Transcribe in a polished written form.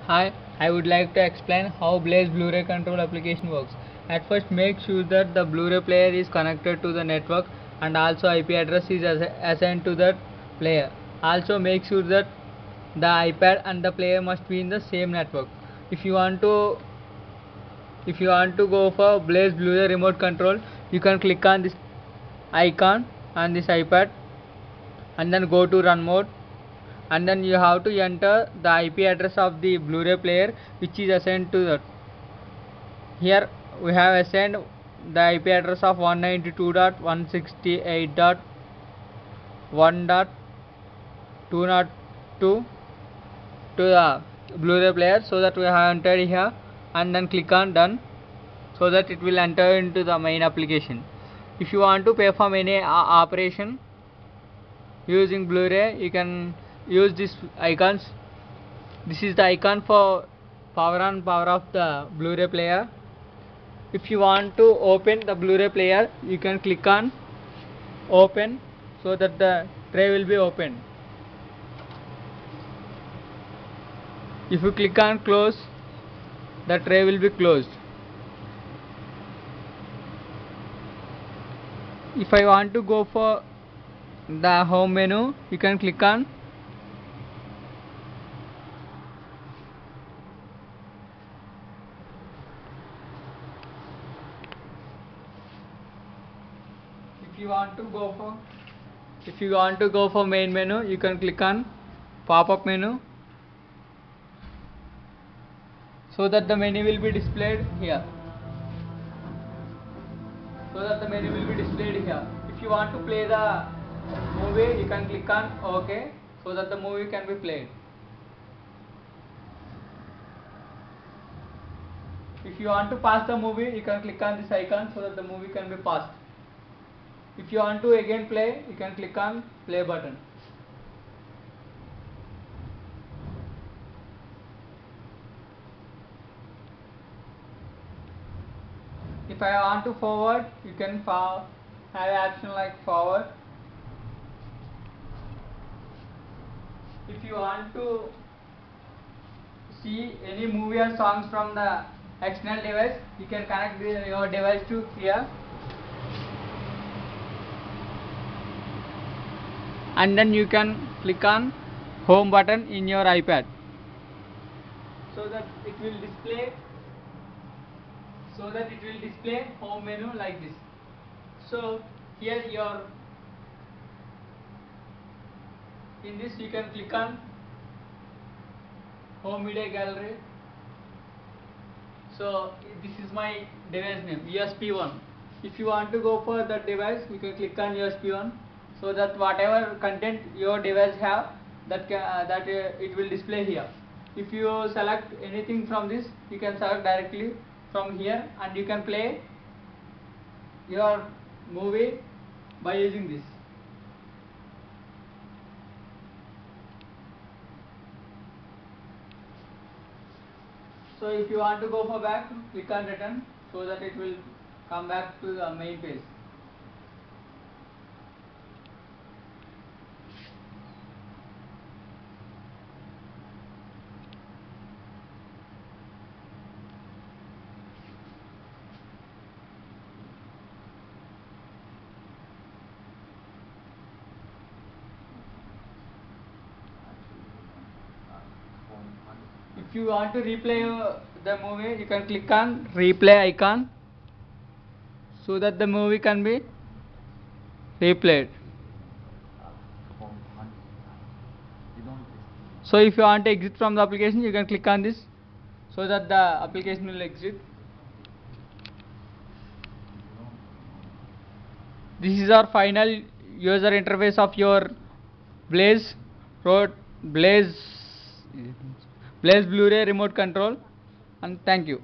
Hi, I would like to explain how Blaze Blu-ray control application works. At first, make sure that the Blu-ray player is connected to the network and also IP address is assigned to that player. Also, make sure that the iPad and the player must be in the same network. If you want to if you want to go for Blaze Blu-ray remote control, you can click on this icon on this iPad and then go to run mode, and then you have to enter the IP address of the Blu-ray player which is assigned to that. Here we have assigned the IP address of 192.168.1.202 to the Blu-ray player, so that we have entered here, and then click on done, so that it will enter into the main application. If you want to perform any operation using Blu-ray, you can use these icons. This is the icon for power on power off the Blu-ray player. If you want to open the Blu-ray player, you can click on open, so that the tray will be opened. If you click on close, the tray will be closed. If I want to go for the home menu, you can click on if you want to go for main menu, you can click on pop-up menu, so that the menu will be displayed here. If you want to play the movie, you can click on OK, so that the movie can be played. If you want to pause the movie, you can click on this icon, so that the movie can be paused. If you want to again play, you can click on play button. If I want to forward, you can have an option like forward. If you want to see any movie or songs from the external device, you can connect your device to here, and then you can click on home button in your iPad, so that it will display home menu like this. So here in this you can click on home media gallery. So this is my device name, USB1. If you want to go for that device, you can click on USB1, so that whatever content your device have, it will display here. If you select anything from this, you can select directly from here, and you can play your movie by using this. So if you want to go for back, click on return, so that it will come back to the main page. If you want to replay the movie, you can click on replay icon, so that the movie can be replayed. So if you want to exit from the application, you can click on this, so that the application will exit. This is our final user interface of your Blaze Blaze Blu-ray remote control, and thank you.